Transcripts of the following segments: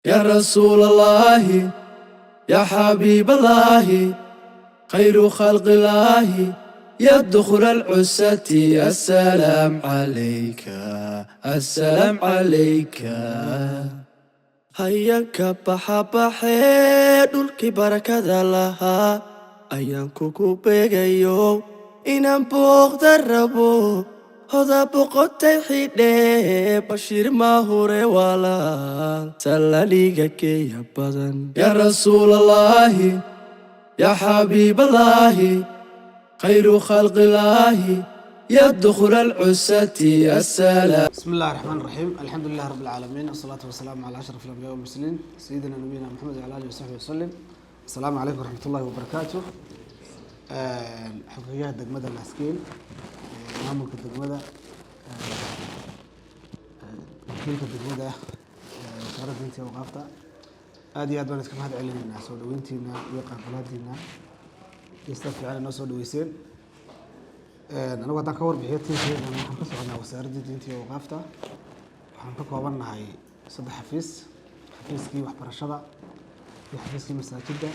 يا رسول الله يا حبيب الله خير خلق الله يا دخل العسة السلام عليك السلام عليك. هياك بحبحي دولكي بركة الله أيانكو كوبيغيو إنان بوغ دربو هذا بقطي حيدي بشير ما هوري ولا سلاليك يا بدن. يا رسول الله يا حبيب الله خير خلق الله يا دخل العسة السلام. بسم الله الرحمن الرحيم. الحمد لله رب العالمين والصلاة والسلام على أشرف الأنبياء والمرسلين سيدنا نبينا محمد وعلى آله وصحبه وسلم. السلام عليكم ورحمة الله وبركاته. حقيقة دقمة العسكين مامك الدقمة وكيلك الدقمة وزارة دينتي وقافتها هذه أدوانت كم هذا علم الناس ودوينتينا ويقع بلادنا يستفي على الناس ودويسين. أنا قد أكبر بحياتي أنا حنقص على وسائر دينتي وقافتها وحنقص قواننا هاي صد حفيز كي وحبر الشضع يحفيز كي مساجدة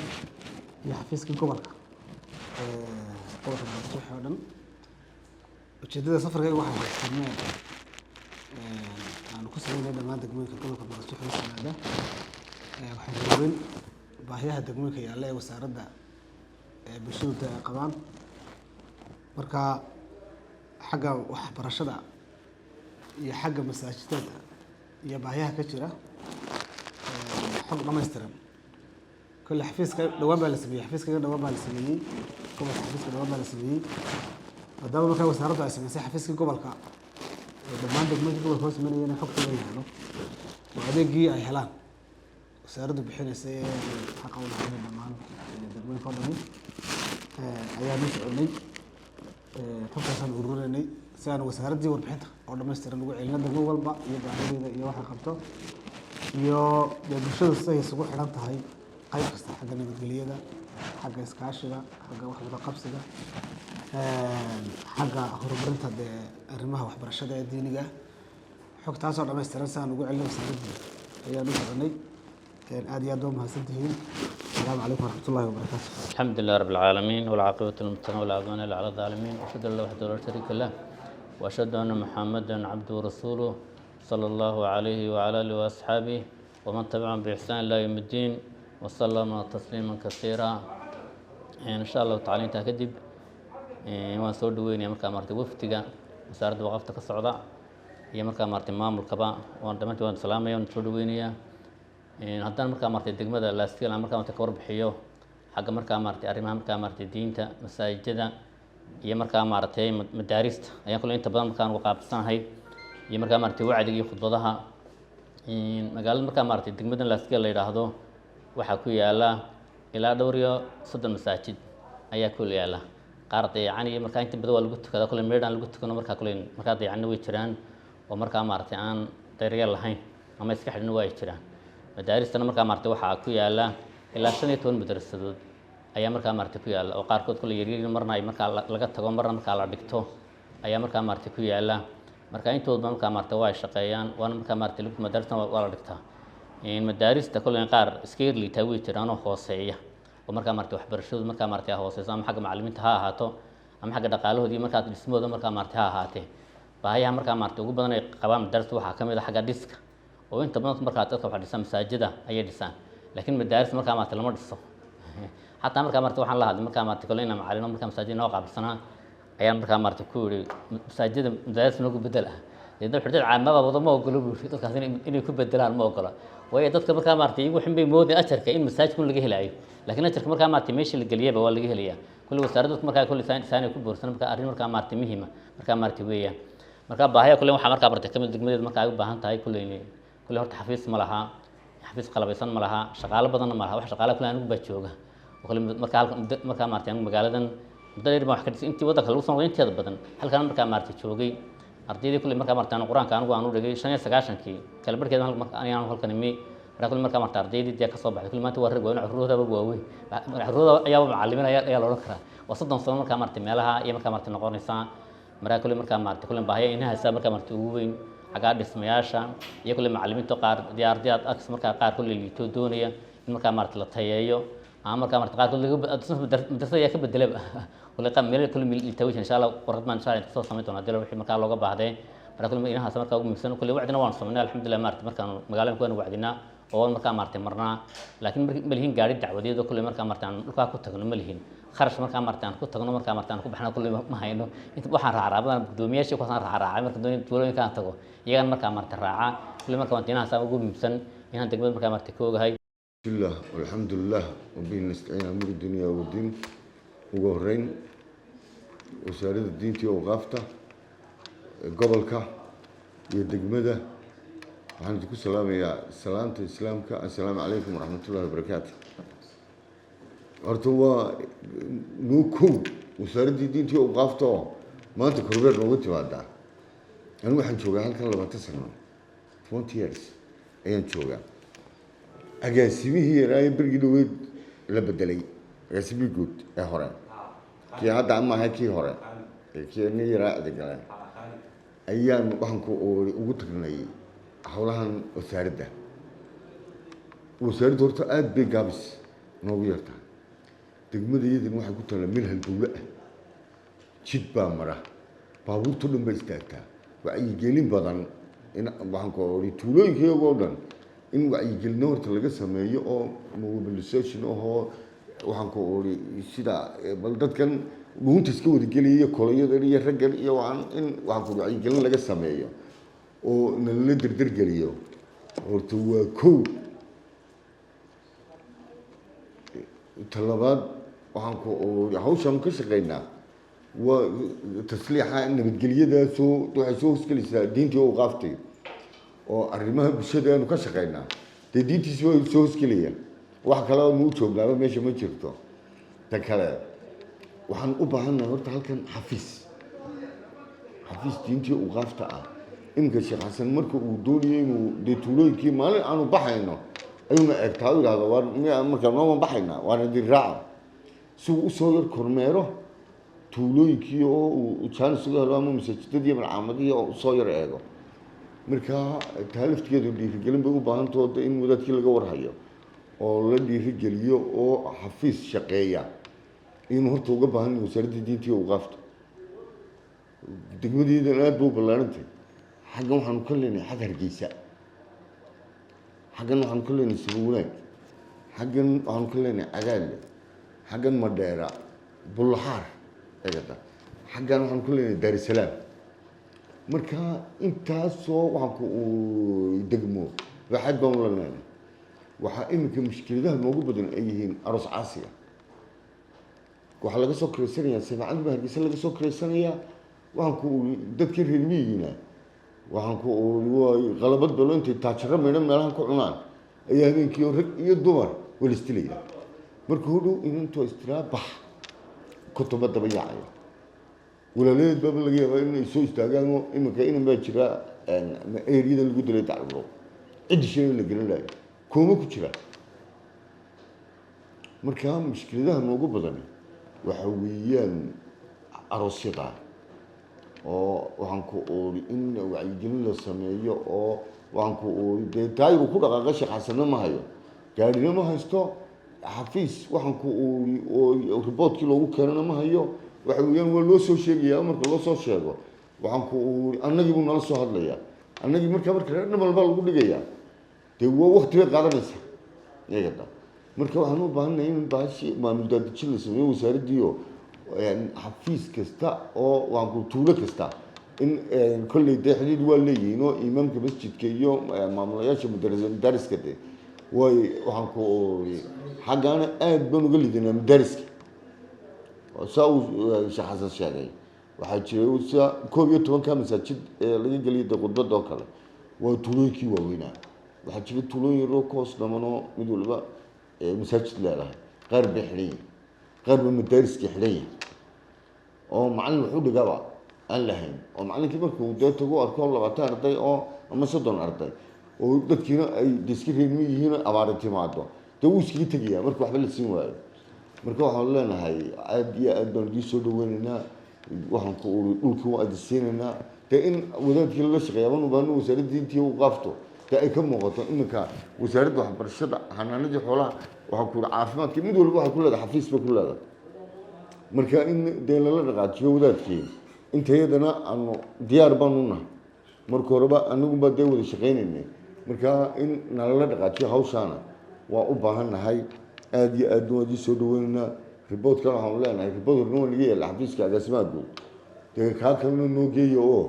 يحفيز كي كبرك قوة المفتوح هذا وشديد سفر جاي واحد استمع أنا كنت سوينا هذا ما دقمي كقوة المفتوح مساجدة وحنقولين باهيها دقمي كي عليه وسائر ده بشيء قوام marka xagga waxbarashada iyo xagga masaajidada iyo baahiyaha ka jira xog dhameystiran kulli xafiiska dhawaan baa la sameeyay xafiiska dhawaan baa la sameeyay gobolka xafiiska dhawaan baa la sameeyay hadaba marka wasaaraddu ay sameysay xafiiska gobolka dhammaan degmooyinka gobolka hoos imanayeen xogtooda ay helaan oo adeegii ay helaan wasaaraddu bixinaysay xaq u lahayd dhammaan degmooyinka oo dhan ayaa mid cunay xogtaasaan ururinay si aan wasaaraddii warbixinta oo dhammaystiran ugu celino degmo walba iyo baahideeda iyo waxa qabto iyo bulshada siday isugu xidhan tahay qayb kasta xagga nabadgelyada xagga iskaashiga xagga wax wada qabsiga xagga horumarinta arrimaha waxbarashada ee diiniga xogtaasoo dhammaystiran si aan ugu celino wasaaraddii ayaan u soconay aad iyo aad waa mahadsantihiin. السلام عليكم ورحمة الله وبركاته. الحمد لله رب العالمين والعاقبة للمتقين ولا عدوان إلا على الظالمين وأشهد أن لا إله إلا الله وحده لا شريك له وأشهد أن محمدا عبده ورسوله صلى الله عليه وعلى آله وأصحابه ومن تبعهم بإحسان إلى يوم الدين وسلم تسليما كثيرا. إن شاء الله تعالى تكذب وأنا سود وين يا مركا مرتي وفتجا وسارد وقفتك الصعداء يا مركا مرتي مام الكبا وأنت ما تقول سلام يا سود وين يا haddana markaa martay degmada laastiga markaa martay ka warbixiyo xagga markaa martay arrimaha markaa martay diinta masaajidada iyo markaa martay madaarista ayaan kula inta badan markaan uga qaabsanahay iyo markaa martay wacdiga iyo khudbadaha magaalada markaa martay degmada laastiga la yiraahdo waxa ku yaala ilaa dhowr iyo 30 masaajid ayaa ku yaala qaar deecan iyo markaa inta badan waa lagu tukada kula meedhan lagu tukano markaa kula markaa deecan way jiraan oo markaa martay aan daryeel lahayn ama iska xidhan way jiraan. madaaristana markaa martay waxa ku yaala ilaa 15 madrasadood ayaa markaa martay ku yaala oo qaar kood kula yaryar marna ay markaa laga tago marna markaa la dhigto ayaa markaa martay ku yaala marka intooda markaa martay way shaqeeyaan waana markaa martay lagu madarasna waa la dhigtaa madarista kula qaar iska yar liita way jiraan oo hooseeya oo markaa martay waxbarashadu markaa martay hooseysa ama xagga macallimiinta ha ahaato ama xagga dhaqaalahoodii markaa dhismooda markaa martay ha ahaatee baahiyaha markaa martay ugu badan ay qabaan madarasta waxa kamid ah xagga dhiska oo inta badan markaa dadka waxa dhisan masaajida ayay dhisaan laakiin madaaris markaa maanta lama dhiso hatta markaa martay waxaan la hadlay markaa martay koleyna macallimo markaa masaajid noo qaabsanaa ayaan markaa martay ku yiri masaajida madaaris noogu bedel ah dadka xirtay caamada wada ma ogolo dadkaas inay ku bedelaan ma ogolo way dadka markaa martay iyagu xinbay moodeen ajarka in masaajidku laga helayo laakiin ajarka markaa martay meesha la galiyaba waa laga helayaa kulli wasaaraddu markaa kulli saanay ku boorsan markaa arrin markaa martay muhiim markaa martay weeyaan markaa baahiya kulli waxa markaa martay kamid degmadeed markaa ay u baahan tahay kulli كل هرت حفيظ ملها حفيظ قلبيسان ملها شغالة بدن ملها وح شغالة كلها نقول بتشوجها وكل مركا مارتين مقالة مدير ما حكيت أنت وضعك لو صنعوا أنت هذا بدن هل كان مركا مارتي تشوجي أرتيدي كل مركا مارتين القرآن كانوا قانون رجعي شنو سكاشن كي كلبر كذا أنا هل كلمي كل مركا مارتين أرتيدي ديك الصباح كل ما تورق وين عروضه بقوي عروضه يا معلمين يا لوركرا وصدق صار مركا مارتين مالها يا مركا مارتين القرآن إنسان مركا كل مركا مارتين كل باهي إنها حساب مركا مارتين xagga dhismayaasha iyo kulli macallimiinta qaar diyaardiyaad aks markaa qaar kulli liito doonaya in markaa maartay la tayeeyo ama markaa maartay qaar kulli madrasada ayaa ka bedelay kulli qaar meel kulli liitaway insha Allah qorad maan insha Allah soo sameyn doona dilo wixii markaa looga baahday markaa kulli inahaas markaa ugu muhiimsan kulli wacdina waan sameynaa alxamdulillah maartay markaan magaalada ku wacdina oo markaa maartay marnaa laakiin ma lihin gaari dacwadeed oo kulli markaa maartay aan dhulka ku tagno ma lihin kharash markaa maartay aan ku tagno markaa maartay aan ku baxna kulli ma hayno inta waxaan raacraabaan gudoomiyaasha ku san raacraacay markaa doonooyinka aan tago iyagan markaa maartay raaca kulli markaa waan inahaas ugu muhiimsan inaan degmada markaa maartay ka ogahay bismillah walhamdulillah wa bihi nasta'in amri dunya wa din ugu horeyn wasaaradda diinta iyo awqaafta gobolka iyo degmada waxaan idinku salaamayaa salaanta islaamka assalaamu calaykum waraxmatullahi wabarakaatu horta waa nuukow wasaaraddii diinta iyo awqaafta oo maanta korbeer nooga timaadaa anigu waxaan joogaa halkan 20 sano 20 years ayaan joogaa agaasimihii yaraaye bergii dhaweyd la bedelay agaasimihii guud ee hore kii hadda ama ahay kii hore kii nin yaraa adegaleen ayaan waxaan ugu tagnay howlahan wasaaradda horta aad bay gaabis noogu yartaa degmadayadin waxay ku taallaa meel halbowle ah jid baa mara baabuurtoo dhan bay istaagtaa wacyigelin badan in waxaan ku ohi tuulooyinkayagoo dhan in wacyigelino horta laga sameeyo oo mobilisation ahoo waxaan ku ohi sida bal dadkan dhuunta iska wadagelaya kolayadan iyo raggan iyo in waxaan ku wacyigelin laga sameeyo oo nalala derdergeliyo horta waa kow talabaad waxaan ku hawshaan ka shaqeynaa waa tasliixa nabadgelyadaasoo waxay soo hosgelaysaa diintii oo qaaftay oo arrimaha bulshada aanu ka shaqeynaa dee diintiisi way soo hosgelayaan wax kale oo nuu joognaaba meesha ma jirto ta kale waxaan u baahannahay horta halkan xafiis diintii oo qaafta ah iminka sheekh xasan marka uu doonayo inuu dee tuulooyinkii maalin aanu baxayno ayuuna eegtaa u yidhahdo waa markaa nooma baxaynaa waana diraaca si uu usoo yar kormeero tuulooyinkii oo uu jaanis uga helo ama masaajidadii malcaamadihii oo usoo yar eego markaa taa laftigeedu dhiirigelin bay u baahantooda in wadaadkii laga warhayo oo la dhiirigeliyo oo xafiis shaqeeya inuu horta uga baahan wasaaradda diintii oo qaafto degmadeedan aad buu ballaarantay xaggan waxaanu ka leenahay xag hargeysa xaggan waxaanu ka leenahay sabawanaag xaggan waxaanu ka leenahay cagaalle xaggan madheera bullaxaar eegata xaggan waxaanu ka leenahay daarisalaam marka intaasoo waxaanku degmo waxaad baan ula leenahay waxaa iminka mushkiladaha noogu badan ay yihiin aroos caasiga waxaa laga soo kireysanayaa sabaacad baa hargeysa laga soo kireysanayaa waxaanku dadkii reer miyigiina waxaanku waa qalabad balo intay taajaro meydhan meelahan ku cunaan ayaa habeenkii rag iyo dumar wala istilaya marka hodhow inantoo istiraa bax kutuba daba yaacayo walaaladeed baaba laga yaabaa inay soo istaagaan iminka inan baa jira eryadan lagu dilay dacwado ciddishana la gelin lahayo kooma ku jira markaa mushkiladaha noogu badan waxa weeyaan aroosyada oo waxaan ku oori in wacyigelin la sameeyo oo waxaan ku oori dee taayigu ku dhaqaaqa sheekh xasanna ma hayo gaarina ma haysto xafiis waxaan ku oori oo riboodkii loogu keenana ma hayo waxa weeyaan waa loo soo sheegayaa marka loo soo sheego waxaan ku oori annagii buu nala soo hadlayaa annagii marka dhamal baa lagu dhigayaa dee waa wakti bay qaadanaysaa iyagada marka waxaan u baahannahay in baashi maamul daadejin la sameeyo wasaaraddiioo xafiis kasta oo waanku tuulo kasta in kolley dee xidhiid waa leeyihiin oo imaamka masjidka iyo maamulayaasha madaariska de way waxaan ku xaggaana aad baan uga lidinaa madaariska saa uu sheekh xasan sheegay waxaa jiray sa 11 masaajid laga geliyay de khudbad oo kale waa tuulooyinkii waaweynaa waxaa jira tuulooyin yaroo ka hoos dhamanoo mid walba masaajid leedahay qaar bay xidhan yihin qaar ba madaariska xidhan yahay oo macallin wuxuu dhigaba aan lahayn oo macallinkii markuu dee tagu arko 20 arday oo ama 30 arday oo dadkiina ay iska reebmi yihiin abaar timaado dee wuu iskaga tegayaa marka waxba la siin waayo marka waxaan leenahay aad iyo aad baan idin soo dhaweynaynaa waxaan ku dhulkii waa adisiinaynaa dee in wadaadkii lala shaqeeya aban ubaahno wasaaradda diintii u qaafto dee ay ka muuqato iminka wasaaradda waxbarashada xanaanadii xoolaha waxaa ku yihi caafimaadkii mid walba waxay ku leedahay xafiis bay ku leedahay marka in dee lala dhaqaajiyo wadaadkii intayadana aanu diyaar baanu nahay marka horeba anagunbaa dee wada shaqaynaynay marka in nalala dhaqaajiyo hawshaana waa u baahan nahay aada iyo aadna waad ii soo dhaweynaynaa riboodkana waxaanu leenahay ribood horna waa naga yaalla xafiiska agaasimaha guud dee kaa kalena noo geeyo oo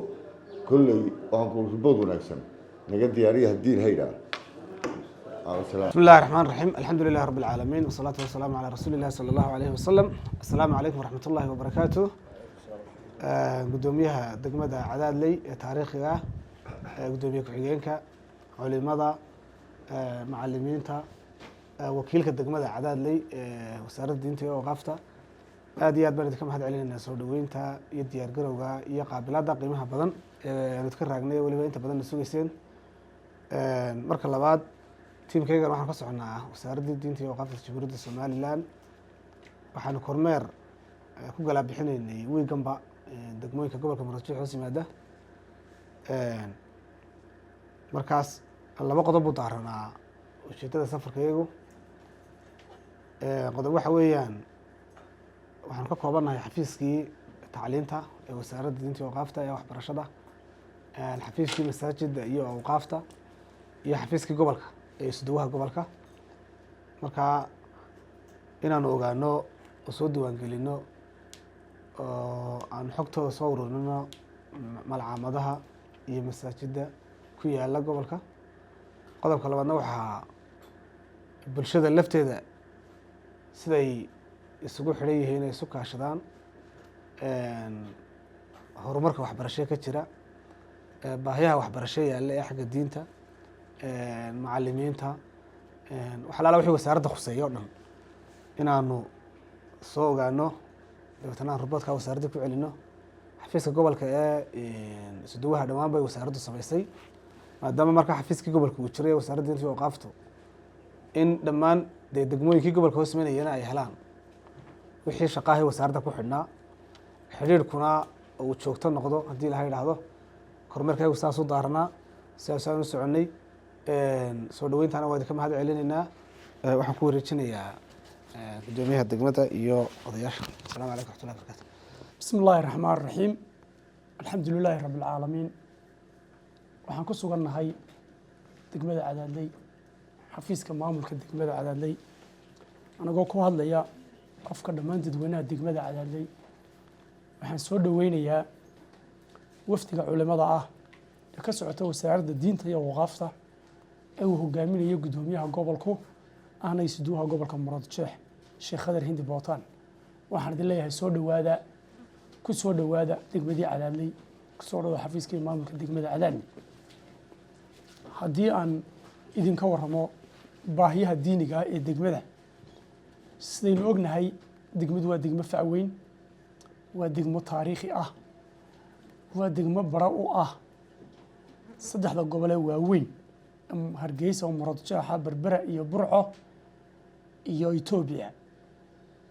kolley waxaan ku ribood wanaagsan naga diyaariya haddii ilaha yidhaah بسم الله الرحمن الرحيم الحمد لله رب العالمين والصلاة والسلام على رسول الله صلى الله عليه وسلم السلام عليكم ورحمة الله وبركاته قدوميها دقمة عداد لي تاريخها قدومية كحيينك علماء معلمين وكيلك الدقمة عداد لي وسارة دينتي وقافته هذه بلد كم حد علينا سودوين تا يدي أرجعوها يقع بلاد قيمها بدن نذكر رجني ولا أنت بدن السويسين مركل بعد تيم كيغا waxaan ka soconaa wasaaradda diinta iyo waqafka Jamhuuriyadda Soomaaliland waxaan kormeer ku gala bixinaynay weeganba degmooyinka gobolka Muqdisho hoos yimaada markaas laba qodob u daaranaa ujeedada safarkaygu qodob waxa weeyaan waxaan ka koobanahay xafiiskii tacliinta ee wasaaradda diinta iyo waqafka ee waxbarashada xafiiskii masaajidda iyo awqaafta iyo xafiiskii gobolka isduwaha gobolka marka inaanu ogaano oo soo diiwaangelino oo aan xogtooda soo ururino malcaamadaha iyo masaajidda ku yaala gobolka qodobka labaadna waxaa bulshada lafteeda siday isugu xidhan yihiin ay isu kaashadaan horumarka waxbarasho ka jira baahiyaha waxbarasho yaalla ee xagga diinta macallimiinta waxalaala wixii wasaaradda khuseeyo o dhan inaanu soo ogaano dabeetana aan riboodka wasaaradda ku celino xafiiska gobolka ee isduwaha dhawaan bay wasaaraddu samaysay maadaama marka xafiiskii gobolka uu jiray wasaaradda diinta iyo waqaaftu in dhammaan dee degmooyinkii gobolka hoos imanayana ay helaan wixii shaqaahii wasaaradda ku xidhnaa xidhiidhkuna uu joogto noqdo haddii ilaha yidhaahdo kormeerkaygu saas u daaranaa sidaasaan u soconnay soo dhaweyntaana waa idinka mahad celinaynaa waxaan ku wareejinayaa gudoomiyaha degmada iyo odayaasha asalaamu calaykum raxmatullahi barakatu بسم الله الرحمن الرحيم الحمد لله رب العالمين waxaan ku sugannahay degmada Cadaadley xafiiska maamulka degmada Cadaadley anagoo ku hadlaya qofka dhammaan dadweynaha degmada Cadaadley waxaan soo dhaweynayaa wafdiga culimada ah ee ka socota wasaaradda diinta iyo waqafka ee uu hogaaminayo gudoomiyaha gobolku ahna isduwaha gobolka Muqdisho Sheekh Khadar Hindi Bootaan waxaan idin leeyahay soo dhawaada ku soo dhawaada degmadii Cadaadley ku soo dhawaada xafiiska maamulka degmada Cadaadley haddii aan idinka warramo baahiyaha diiniga ah ee degmada sidaynu ognahay degmadu waa degmo fac weyn waa degmo taariikhi ah waa degmo bara u ah saddexda gobol ee waaweyn Hargeysa oo Muqdisho Berbera iyo Burco iyo Itoobiya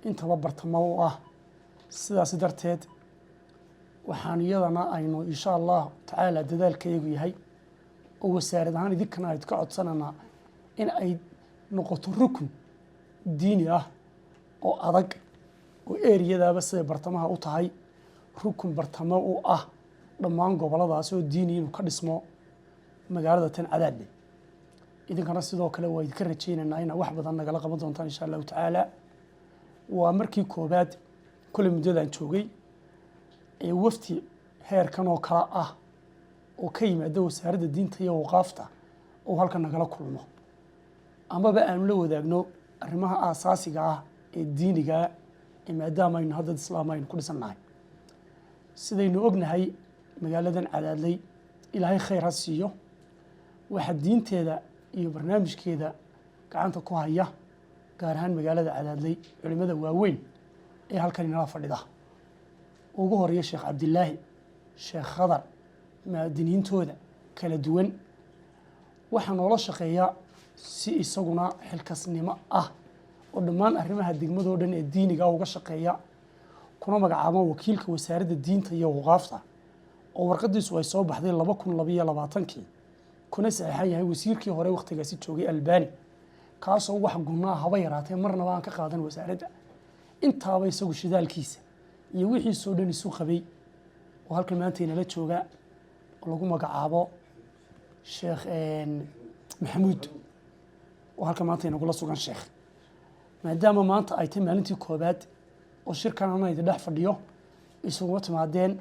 intaba bartamo u ah sidaas darteed waxaan iyadana aynu insha Allah tacaala dadaalkaygu yahay oo wasaarad ahaan idinkana ay ka codsanana in ay noqoto rukun diini ah oo adag oo eeriyadaaba sida bartamaha u tahay rukun bartamo u ah dhammaan goboladaas oo diini inuu ka dhismo magaalada tan Cadaadley idinkana sidoo kale waa idinka rajaynaynaa in wax badan nagala qaban doontaan insha Allah tacaala waa markii koobaad kulli muddadan joogay ee wafti heerkan oo kala ah oo ka yimaada wasaaradda diinta iyo waqafta oo halkan nagala kulmo amaba aanu la wadaagno arrimaha aasaasiga ah ee diiniga ee maadaama aynu hadda islaam aynu ku dhisannahay sidaynu ognahay magaaladan Cadaadley ilaahay khayr ha siiyo waxa diinteeda iyo barnaamijkeeda gacanta ku haya gaar ahaan magaalada Cadaadley culimada waaweyn ee halkan inala fadhida ugu horeeya Sheekh Cabdilaahi Sheekh Khadar maadiniintooda kala duwan waxaa noola shaqeeya si isaguna xilkasnimo ah oo dhammaan arrimaha degmada oo dhan ee diiniga uga shaqeeya kuna magacaabo wakiilka wasaaradda diinta iyo waqafta oo warqadiisu ay soo baxday 2022 kuna saxeexan yahay wasiirkii hore waqtigaasi joogay Albani kaasoo wax gunaa haba yaraatee marnaba aan ka qaadan wasaaradda intaaba isagu shidaalkiisa iyo wixii soo dhan isu qabay oo halkan maanta inala jooga oo lagu magacaabo Sheekh Maxamuud oo halkan maanta inagula sugan sheekh maadaama maanta ay tahay maalintii koobaad oo shirkan aan idin dhex fadhiyo isugu timaadeen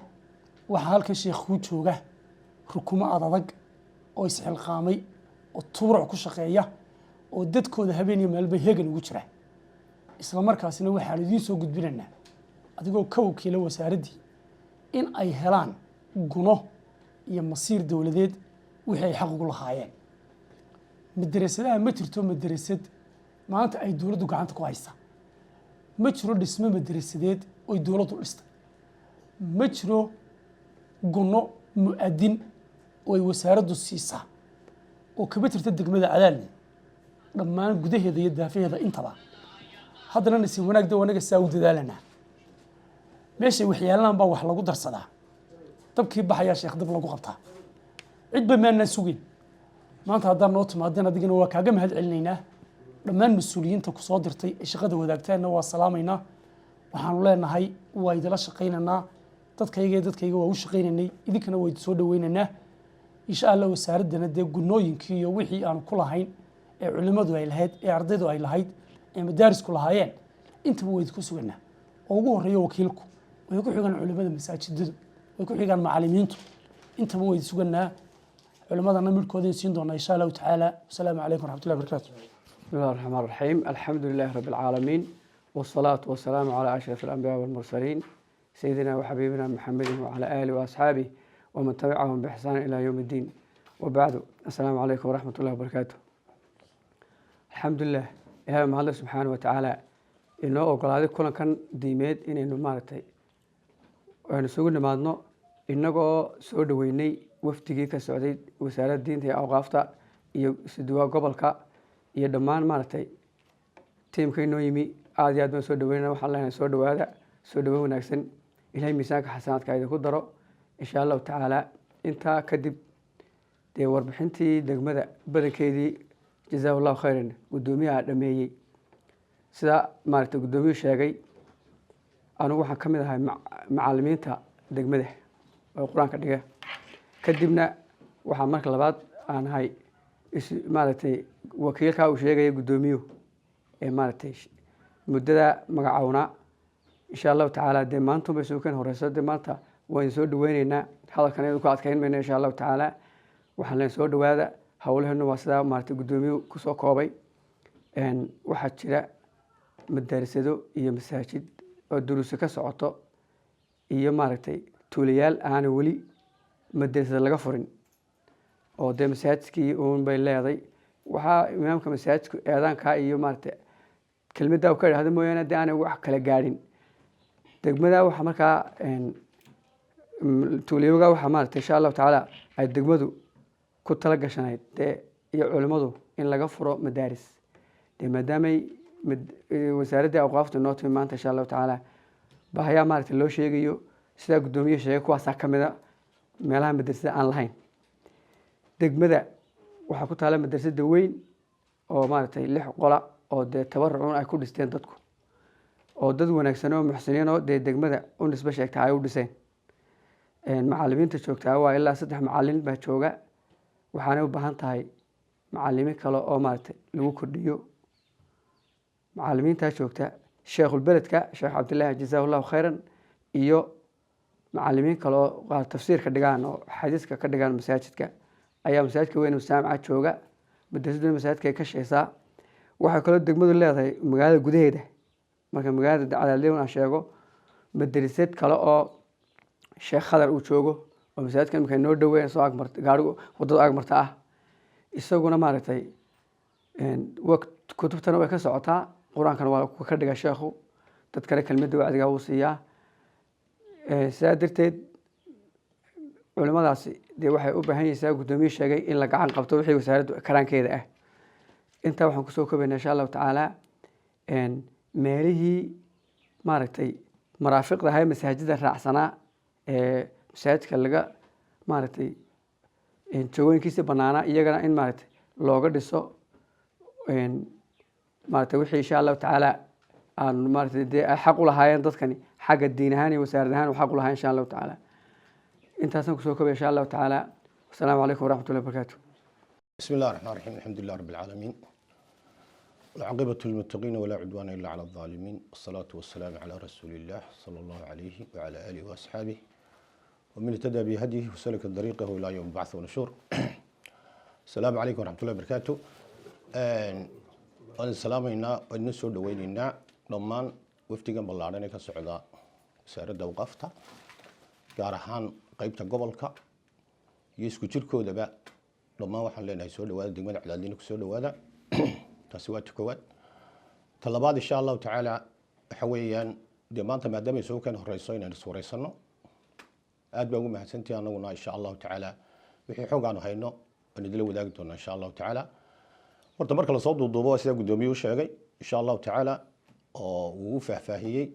waxa halkan sheekh ku jooga rukumo adag oo isxilqaamay oo tuurac ku shaqeeya oo dadkooda habeen iyo maalba heegan ugu jira isla markaasina waxaan idiin soo gudbinaynaa adigoo ka wakiila wasaaraddii in ay helaan guno iyo masiir dowladeed wixii ay xaq ugu lahaayeen madrasadaha ma jirto madrasad maanta ay dowladdu gacanta ku haysaa ma jiro dhismo madrasadeed oo dowladdu dhistay ma jiro guno mu'adin oo ay wasaaraddu siisaa oo kaba jirta degmada Cadaadni dhammaan gudaheeda iyo daafaheeda intaba haddana nasiib wanaag wanaga saa u dadaalanaa meesha waxyaalaan baa wax lagu darsadaa dabkii baxaya sheekh dab lagu qabtaa cidba maana sugin maanta haddaan noo timaadeen adigana waa kaaga mahad celinaynaa dhammaan mas'uuliyiinta ku soo dirtay ee shaqada wadaagtaana waa salaamaynaa waxaanu leenahay waa idila shaqaynaynaa dadkayga waa u shaqaynaynay idinkana waa soo dhawaynaynaa insha Allah wasaaradana dee gunooyinkii iyo wixii aan ku lahayn ee culimadu ay lahayd ee ardaydu ay lahayd ee madaarisku lahaayeen intaba way ku suganaa oo ugu horeeyo wakiilku way ku xigaan culimada masaajidadu way ku xigaan macallimiintu intaba way suganaa culimadana midkooda siin doona insha Allah ta'ala assalamu alaykum warahmatullahi wabarakatuh بسم الله الرحمن الرحيم الحمد لله رب العالمين والصلاة والسلام على أشرف الأنبياء والمرسلين سيدنا وحبيبنا محمد وعلى آله وأصحابه ومن تبعهم بإحسان إلى يوم الدين وبعد السلام عليكم ورحمة الله وبركاته الحمد لله إلهي الله سبحانه وتعالى إنه أقول هذه كلنا كان ديمات إنه مارتي وأنا سوق نمادنا إنه سود ويني وفتقي كسعودي وسائل الدين هي أوقافتا يسدوا قبل كا iyo dhammaan maartay teamka inoo yimi aad iyo aad baan soo dhaweynaa waxaan leenahay soo dhawaada soo dhaweyn wanaagsan ilaahay miisaanka xasanaadka ay ku daro insha Allah taala inta kadib dee warbixintii degmada badankeedii jazakallahu khayran gudoomiyaha dhameeyay sida maartay gudoomiyuhu sheegay anigu waxaan kamid ahay macallimiinta degmada oo quraanka dhiga kadibna waxaan marka labaad aan ahay maartay wakiilka uu sheegay gudoomiyuhu ee maartay muddada magacaawna insha Allah taala de maanta bay soo kan horeyso de maanta waan soo dhaweynaynaa hadalkan ay ku adkaynayna insha Allah taala waxaan leen soo dhawaada hawlaheena waa sida maartay gudoomiyuhu ku soo koobay waxa jira madrasado iyo masaajid oo duruus ka socoto iyo maartay tuulayaal aan wali madrasada laga furin oo de masaajidkii uun bay leedahay waxa imaamka masaajidku eedaanka iyo maartay kelmadda uu ka yiraahdo mooyana de aan wax kala gaarin degmada waxa markaa tuuliyoga waxa maartay insha Allah taala ay degmadu ku tala gashanayd iyo culimadu in laga furo madaaris de maadaamay wasaaradda awqaafta noo timid maanta insha Allah taala bahaya maartay loo sheegayo sida gudoomiye sheegay kuwaas kamida meelaha madrasada aan lahayn degmada waxa ku taala madrasada weyn oo maartay 6 qola oo de tabarucun ay ku dhisteen dadku oo dad wanaagsan oo muxsiniin oo degmada u nisba sheegtay ay u dhiseen macallimiinta joogtaa waa ilaa 3 macallin baa jooga waxaana u baahan tahay macallimiin kale oo maartay lagu kordhiyo macallimiinta joogta sheekhul beledka sheekh Cabdullaahi jazakallahu khayran iyo macallimiin kale oo qaar tafsiirka dhigaan oo xadiiska ka dhigaan masaajidka ayaa masaajidka weyn saamca jooga madrasada masaajidka ka shaqeysa waxa kale degmadu leedahay magaalada gudaheeda marka magaalada Cadaadni aan sheego madrasad kale oo sheekh Khadar uu joogo oo masaajidka markay noo dhaweeyeen soo agmartay gaariga wadada agmarta ah isaguna maartay waqt kutubtana way ka socotaa quraankana waa ka dhiga sheekhu dad kale kelmadda wacdiga uu siiyaa saadirteed culimadaasi de waxay u baahan yihiin gudoomiye sheegay in la gacan qabto wixii wasaaraddu karaankeeda ah inta waxaan ku soo koobaynaa insha Allah taala meelihii maartay maraafiqda hay masaajida raacsanaa ee masaajidka laga maaragtay jawooyinkiisi bannaana iyagana in maaragtay looga dhiso maaragtay wixii insha allahu tacaala aan maaragtay dee ay xaq u lahaayeen dadkani xagga diin ahaan iyo wasaarad ahaan xaq u lahaayeen insha allahu tacaala intaasaan kusoo koobaya insha allahu tacaala wasalaamu calaykum waraxmatullahi wabarakaatu. بسم الله الرحمن الرحيم الحمد لله رب العالمين والعاقبة للمتقين ولا عدوان إلا على الظالمين والصلاة والسلام على رسول الله صلى الله عليه وعلى آله وأصحابه ومن اهتدى بهديه وسلك طريقه إلى يوم البعث والنشور. السلام عليكم ورحمة الله وبركاته. السلام علينا والنسور دويننا ضمان وفتيقا بلارنا كسعوداء سيارة وقفتها gaarahaan qaybta gobolka iyo isku jirkoodaba dhammaan waxaan leenahay soo dhawaada degmada Cadaadina ku soo dhawaada taasi waa koowaad talabaad insha Allah tacaala waxa weeyaan de maanta maadaama soo kan horeyso inaan suureysano aad baan ugu mahadsantahay anaguna insha Allah tacaala wixii xoog aan hayno aan idila wadaagi doonaa insha Allah tacaala horta marka la soo duuduubo sida gudoomiyuhu sheegay insha Allah tacaala oo uu faahfaahiyay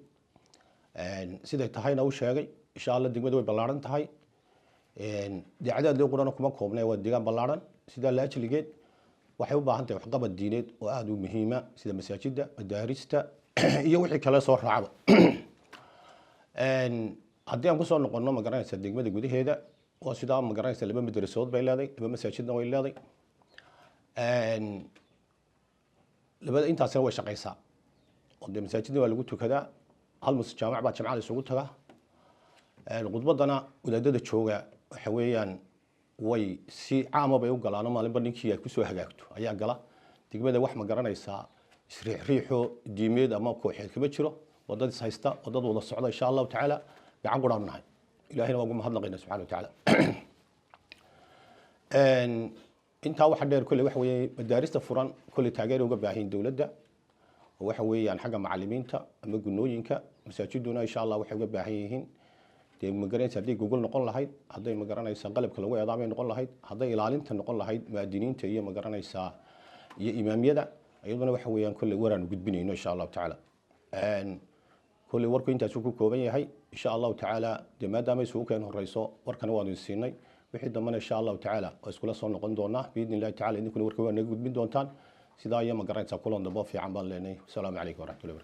sida tahayna uu sheegay insha Allah degmadu way ballaaran tahay dacadaad qurana kuma koobnay waa deegaan ballaaran sida la ajligeed waxay u baahan tahay waxqabad diineed oo aad u muhiima sida masaajida madaarista iyo wixii kale soo raacaba haddii aan ku soo noqono ma garanaysa degmada gudaheeda oo sida ma garanaysa laba madrasadood bay leedahay laba masaajidna way leedahay labada intaasna way shaqaysaa oo masaajidna waa lagu tukadaa hal jaamac baa jamacada isugu tagaa khudbadana wadaadada jooga waxa weeyaan way si caama bay u galaan maalinba ninkii ay ku soo hagaagto ayaa gala degmada wax ma garanaysaa isriixriixo diimeed ama kooxeed kama jiro wadad is haysta wadad wada socda insha Allah tacaala gacan quraan nahay ilaahayna waa ugu mahadnaqaynaa subxaanahu wa tacaala intaa waxa dheer kulli wax weeye madaarista furan kulli taageero uga baahan dawladda waxa weeyaan xagga macallimiinta ama gunooyinka masaajiduna insha Allah waxay uga baahan yihiin ma garanaysa haddii Google noqon lahayd hadday ma garanaysa qalabka lagu eedaamay noqon lahayd hadday ilaalinta noqon lahayd muwaadiniinta iyo ma garanaysa iyo imaamiyada ayaduna waxa weeyaan kulli waraan gudbinayno insha Allah tacaala kulli warku intaas uu ku kooban yahay insha Allah tacaala maadaama isugu keen horeyso warkana waan siinay wixii dambana insha Allah tacaala oo iskula soo noqon doona biidnillahi tacaala idinkuna warka waa naga gudbin doontaan sidaa iyo ma garanaysa kulan dambe fiican baan leenahay. Assalaamu calaykum waraxmatullahi